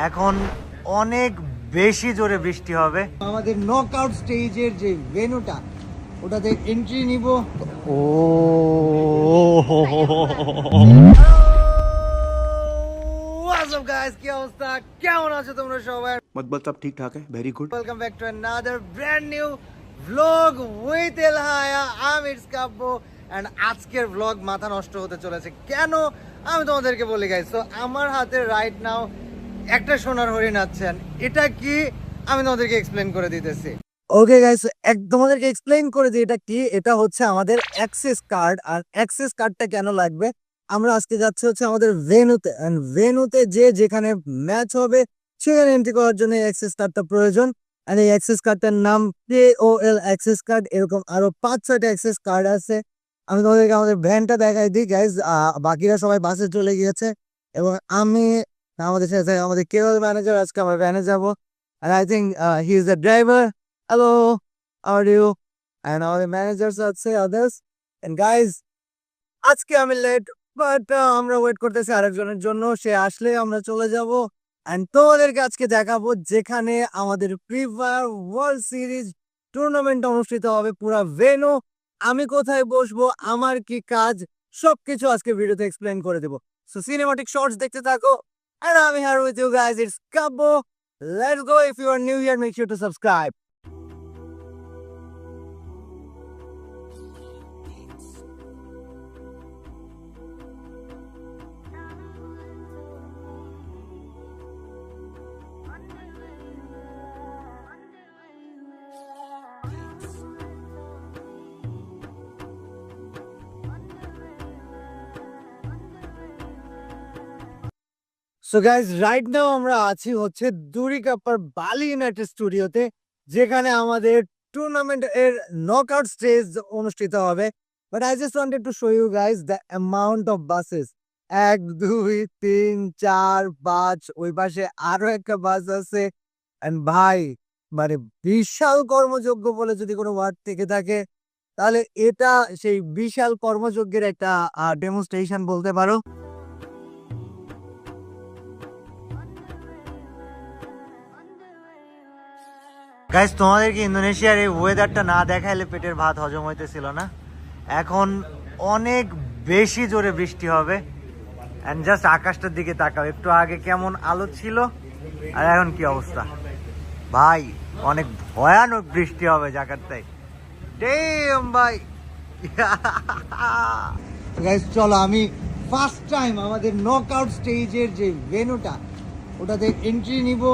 এখন অনেক বেশি জোরে বৃষ্টি হবে। আমাদের নকআউট স্টেজের যে ভেন্যুটা ওটাতে এন্ট্রি নিব। ও হোয়াটসঅ্যাপ গাইস, কি অবস্থা, কেমন আছো তোমরা সবাই? मतलब सब ठीक ठाक है, very good. Welcome back to another brand new vlog with এলহায়া। আমি ইটস কাব্বো এন্ড আজকের ভ্লগ মাথা নষ্ট হতে চলেছে। কেন আমি তোমাদেরকে বলি গাইস, তো আমার হাতে রাইট নাও একটা সোনার হরিণ আছেন। এটা কি আমি তোমাদেরকে এক্সপ্লেন করে দিতেছি। ওকে গাইস, তোমাদেরকে এক্সপ্লেইন করে দিই এটা কি। এটা হচ্ছে আমাদের অ্যাক্সেস কার্ড। আর অ্যাক্সেস কার্ডটা কেন লাগবে, আমরা আজকে যাচ্ছি হচ্ছে আমাদের ভেন্যুতে, এন্ড ভেন্যুতে যে যেখানে ম্যাচ হবে সেখানে এন্ট্রি করার জন্য অ্যাক্সেস কার্ডটা প্রয়োজন। আর এই অ্যাক্সেস কার্ডটার নাম POL অ্যাক্সেস কার্ড। এরকম আরো 5-6টা অ্যাক্সেস কার্ড আছে। আমি তোমাদেরকে আমাদের ভ্যানটা দেখাই দিই গাইজ। বাকিরা সবাই বাসে চলে গিয়েছে এবং আমি আমাদের সাথে আমাদের কেবল ম্যানেজার, আজকে আমরা ভ্যানে যাবো। আর I think he is the driver. Hello, how are you? And আমাদের ম্যানেজার্স আছে, others. And guys, আজকে আমি লেট, বাট আমরা ওয়েট করতেছি আরেকজনের জন্য। সে আসলে আমরা চলে যাব। এন্ড তোমাদেরকে আজকে দেখাবো যেখানে আমাদের free Fire World series tournament অনুষ্ঠিত হবে, পুরা ভেন্যু। আমি কোথায় বসবো, আমার কি কাজ, সবকিছু আজকে ভিডিওতে এক্সপ্লেন করে দেবো। সো সিনেমাটিক শর্টস দেখতে থাকো। And I'm here with you guys. It's Kabbo. Let's go. If you are new here, make sure to subscribe. So guys, right now আমরা আছি হচ্ছে দুরি কাপ্পার বালি ইউনাইটেড স্টুডিওতে, যেখানে আমাদের টুর্নামেন্ট এর নকআউট স্টেজ অনুষ্ঠিত হবে। But I just wanted to show you guys the amount of buses. 1 2 3 4 5, ওই পাশে আরো একটা বাস আছে। এন্ড ভাই, মানে বিশাল কর্মযোগ্য বলে যদি কোনো ওয়ার্ড থেকে থাকে তাহলে এটা সেই বিশাল কর্মযজ্ঞের একটা ডেমনস্ট্রেশন বলতে পারো। গাইস, তোমাদেরকে ইন্দোনেশিয়ার এই ওয়েদারটা না দেখাইলে পেটের ভাত হজম হইতেছিল না। এখন অনেক বেশি জোরে বৃষ্টি হবে। এন্ড জাস্ট আকাশটার দিকে তাকাও, একটু আগে কেমন আলো ছিল আর এখন কি অবস্থা। ভাই, অনেক ভয়ানক বৃষ্টি হবে জাকার্তায়। ডেম ভাই। গাইস চলো, আমি ফার্স্ট টাইম আমাদের নকআউট স্টেজের যে ভেন্যুটা ওটাতে এন্ট্রি নিব।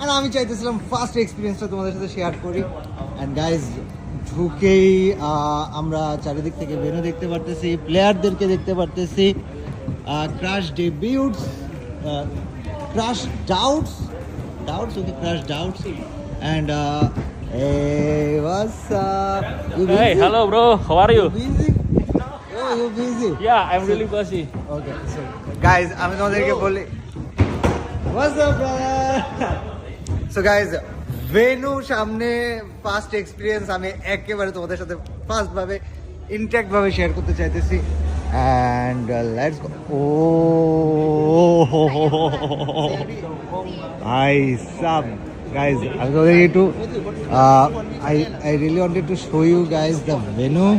আর আমি চাইতেছিলাম ফার্স্ট এক্সপিরিয়েন্সটা তোমাদের সাথে শেয়ার করি। অ্যান্ড গাইজ, ঢুকেই আমরা চারিদিক থেকে ভেন্যু দেখতে পারতেছি, প্লেয়ারদেরকে দেখতে পারতেছি। Crush debuts, crush doubts, okay, crush doubts. And hey, what's up? You busy? Hey, hello bro, how are you? Busy? Oh, you busy? Yeah, I'm really busy. Okay, so guys, আমি তোমাদেরকে বলি, what's up, brother? So guys, venue সামনে first experience আমি একেবারে তোমাদের সাথে first ভাবে intact ভাবে শেয়ার করতে চাইতেছি। And let's go. ও ভাই সাব, গাইজ, আমি তোমাদেরকে একটু I really wanted to show you guys the venue.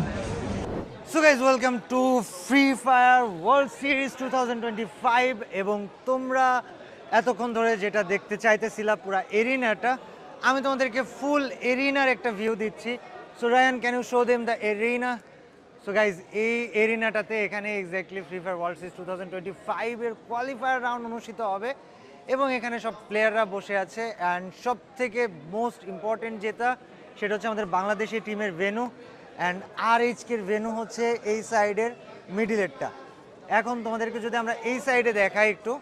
So guys, welcome to Free Fire World Series 2025. এবং তোমরা এতক্ষণ ধরে যেটা দেখতে চাইতেছিলা পুরা এরিনাটা, আমি তোমাদেরকে ফুল এরিনার একটা ভিউ দিচ্ছি। So Ryan, can you show them the arena? So guys, এই এরিনাটাতে এখানে exactly Free Fire World Series 2025 এর কোয়ালিফায়ার রাউন্ড অনুষ্ঠিত হবে এবং এখানে সব প্লেয়াররা বসে আছে। অ্যান্ড সব থেকে মোস্ট ইম্পর্টেন্ট যেটা, সেটা হচ্ছে আমাদের বাংলাদেশি টিমের ভেনু। অ্যান্ড RHKর ভেনু হচ্ছে এই সাইডের মিডিলেরটা। এখন তোমাদেরকে যদি আমরা এই সাইডে দেখাই একটু,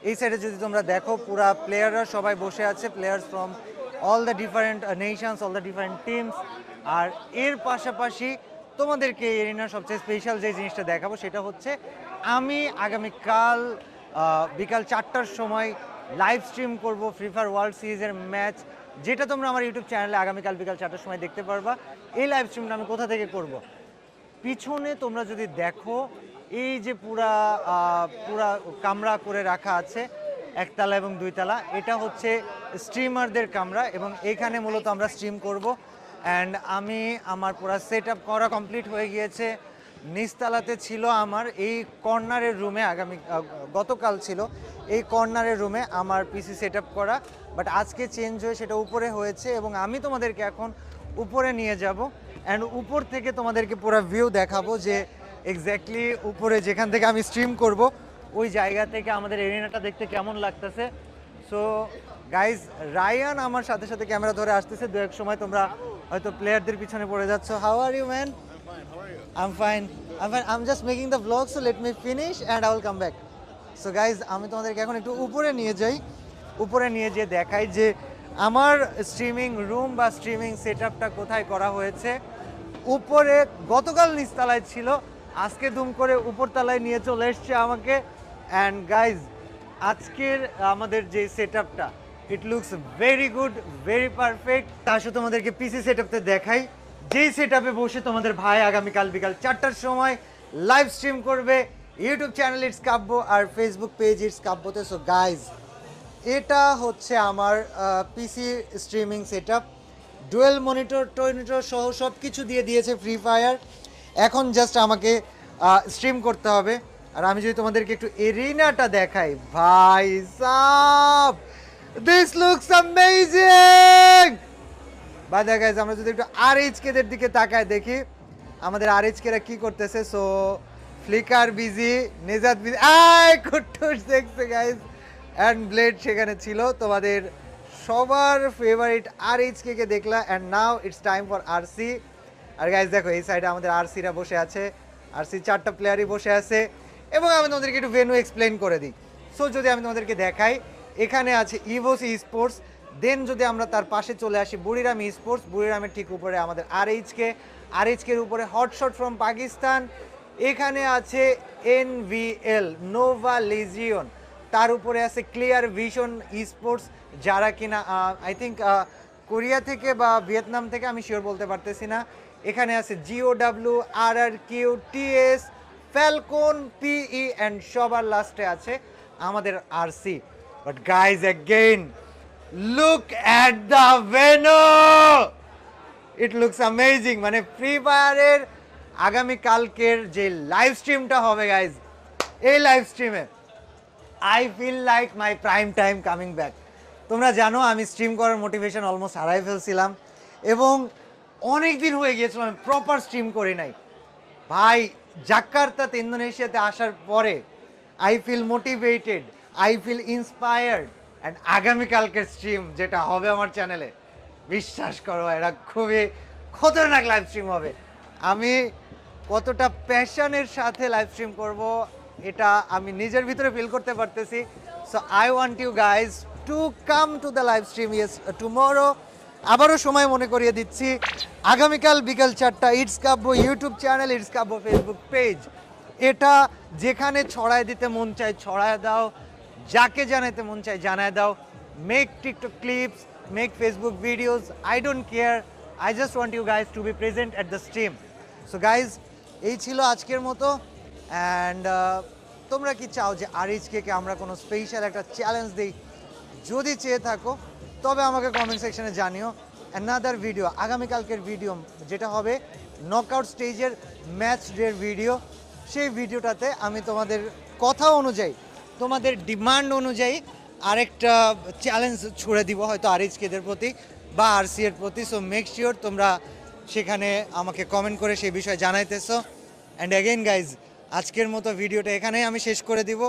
এই সাইডে যদি তোমরা দেখো, পুরা প্লেয়াররা সবাই বসে আছে, players from all the different nations, all the different teams. আর এর পাশাপাশি তোমাদেরকে এরিনার সবচেয়ে স্পেশাল যে জিনিসটা দেখাবো সেটা হচ্ছে, আমি আগামীকাল বিকাল 4টার সময় লাইভ স্ট্রিম করব ফ্রি ফায়ার ওয়ার্ল্ড সিরিজের ম্যাচ, যেটা তোমরা আমার ইউটিউব চ্যানেলে আগামীকাল বিকাল 4টার সময় দেখতে পারবা। এই লাইভ স্ট্রিমটা আমি কোথা থেকে করব, পিছনে তোমরা যদি দেখো, এই যে পুরা কামরা করে রাখা আছে, একতলা এবং দুইতলা। এটা হচ্ছে স্ট্রিমারদের কামরা এবং এখানে মূলত আমরা স্ট্রিম করব। অ্যান্ড আমি আমার পুরো সেট আপ করা কমপ্লিট হয়ে গিয়েছে। নিচতলাতে ছিল আমার এই কর্নারের রুমে, গতকাল ছিল এই কর্নারের রুমে আমার পিসি সেট আপ করা, বাট আজকে চেঞ্জ হয়ে সেটা উপরে হয়েছে এবং আমি তোমাদেরকে এখন উপরে নিয়ে যাব অ্যান্ড উপর থেকে তোমাদেরকে পুরো ভিউ দেখাবো যে এক্স্যাক্টলি উপরে যেখান থেকে আমি স্ট্রিম করব ওই জায়গা থেকে আমাদের এরিনাটা দেখতে কেমন লাগতেছে। সো গাইজ, রায়ান আমার সাথে সাথে ক্যামেরা ধরে আসতেছে। দু এক সময় তোমরা হয়তো প্লেয়ারদের পিছনে পড়ে যাচ্ছ। How are you man? I'm fine. I'm just making the vlog, so let me finish and I will come back. So guys, আমি তোমাদেরকে এখন একটু উপরে নিয়ে যাই, উপরে নিয়ে যেয়ে দেখাই যে আমার স্ট্রিমিং রুম বা স্ট্রিমিং সেটআপটা কোথায় করা হয়েছে। উপরে গতকাল নিচতলায় ছিল, আজকে দুম করে উপরতলায় নিয়ে চলে এসছে আমাকে। অ্যান্ড গাইজ, আজকের আমাদের যে সেটআপটা, it looks very good, very perfect. আসলে তোমাদেরকে পিসি সেটআপতে দেখাই, যেই সেটআপে বসে তোমাদের ভাই আগামীকাল বিকাল 4টার সময় লাইভ স্ট্রিম করবে ইউটিউব চ্যানেল ইটস কাব্য আর ফেসবুক পেজ ইটস কাব্যতে। সো গাইজ, এটা হচ্ছে আমার PC streaming setup. Dual monitor সহ সব কিছু দিয়ে দিয়েছে ফ্রি ফায়ার। এখন জাস্ট আমাকে স্ট্রিম করতে হবে। আর আমি যদি তোমাদেরকে একটু এরিনাটা দেখাই, ভাই সাব, this looks amazing. By the guys, আমরা যদি একটু আরএইচকেদের দিকে তাকায় দেখি আমাদের আরএইচকেরা কি করতেছে। সো ফ্লিকার বিজি, নেজাত বিজি, কুট্টুস দেখছে গাইজ, অ্যান্ড ব্লেড সেখানে ছিল। তোমাদের সবার ফেভারিট আরএইচকে কে দেখলা। And now it's time for RC. আর গাইজ দেখো, এই সাইডে আমাদের আরসিরা বসে আছে, আরসি 4টা প্লেয়ারই বসে আছে। এবং আমি তোমাদেরকে একটু ভেন্যু এক্সপ্লেন করে দিই। সো যদি আমি তোমাদেরকে দেখাই, এখানে আছে ইভোস ই স্পোর্টস। দেন যদি আমরা তার পাশে চলে আসি বুড়িরাম ই স্পোর্টস, বুড়িরামের ঠিক উপরে আমাদের আরএইচকের উপরে হটশট ফ্রম পাকিস্তান। এখানে আছে এনভিএল, নোভা লিজিয়ন, তার উপরে আছে ক্লিয়ার ভিশন ই স্পোর্টস, যারা কিনা আই থিঙ্ক কোরিয়া থেকে বা ভিয়েতনাম থেকে, আমি শিওর বলতে পারতেছি না। এখানে আছে GOW, RRQ, TS, Falcon, PE and সবার লাস্টে আছে আমাদের RC. But guys, again look at the venue, it looks amazing। মানে ফ্রি ফায়ারের আগামীকালকের যে লাইভ স্ট্রিমটা হবে গাইজ, এই লাইভ স্ট্রিমে I feel like my prime time coming back. তোমরা জানো আমি স্ট্রিম করার মোটিভেশন অলমোস্ট হারাই ফেলছিলাম এবং অনেক দিন হয়ে গিয়েছিল আমি প্রপার স্ট্রিম করি নাই। ভাই, জাকার্তাতে ইন্দোনেশিয়াতে আসার পরে I feel motivated, I feel inspired. And আগামীকালকের স্ট্রিম যেটা হবে আমার চ্যানেলে, বিশ্বাস করো এটা খুবই খতরনাক লাইভ স্ট্রিম হবে। আমি কতটা প্যাশনের সাথে লাইভ স্ট্রিম করব এটা আমি নিজের ভিতরে ফিল করতে পারতেছি। So I want you guys to come to the live stream yes tomorrow. আবারও সময় মনে করিয়ে দিচ্ছি, আগামীকাল বিকাল 4টা it's Kabbo YouTube channel, it's Kabbo Facebook page. এটা যেখানে ছড়ায় দিতে মন চায় ছড়ায় দাও, যাকে জানাইতে মন চায় জানায় দাও। Make TikTok clips, make Facebook videos, I don't care, I just want you guys to be present at the stream. So guys, এই ছিল আজকের মতো। অ্যান্ড তোমরা কি চাও যে আরএইচকে কে আমরা কোনো স্পেশাল একটা চ্যালেঞ্জ দিই? যদি চেয়ে থাকো তবে আমাকে কমেন্ট সেকশনে জানিও। অ্যানাদার ভিডিও, আগামীকালকের ভিডিও যেটা হবে নকআউট স্টেজের ম্যাচ ডের ভিডিও, সেই ভিডিওটাতে আমি তোমাদের কথা অনুযায়ী, তোমাদের ডিমান্ড অনুযায়ী আরেকটা চ্যালেঞ্জ ছুড়ে দিব, হয়তো আরএইচকেদের প্রতি বা আরসি এর প্রতি। সো মেক শিওর তোমরা সেখানে আমাকে কমেন্ট করে সেই বিষয়ে জানাইতেছো। অ্যান্ড অ্যাগেইন গাইজ, আজকের মতো ভিডিওটা এখানেই আমি শেষ করে দিব।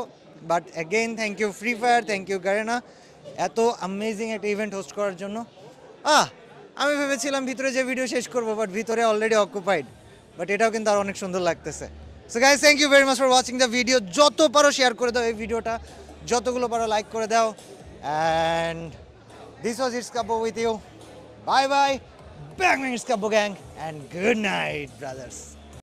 But again thank you Free Fire, thank you Garena এত অ্যামেজিং একটা ইভেন্ট হোস্ট করার জন্য। আমি ভেবেছিলাম ভিতরে যে ভিডিও শেষ করবো, বাট ভিতরে অলরেডি অকুপাইড, বাট এটাও কিন্তু আর অনেক সুন্দর লাগতেছে। So guys, thank you very much for watching the video. যত পারো শেয়ার করে দাও এই ভিডিওটা, যতগুলো পারো লাইক করে দাও। And this was it's Kabbo with you. Bye bye, bang it's Kabbo gang, and good night brothers.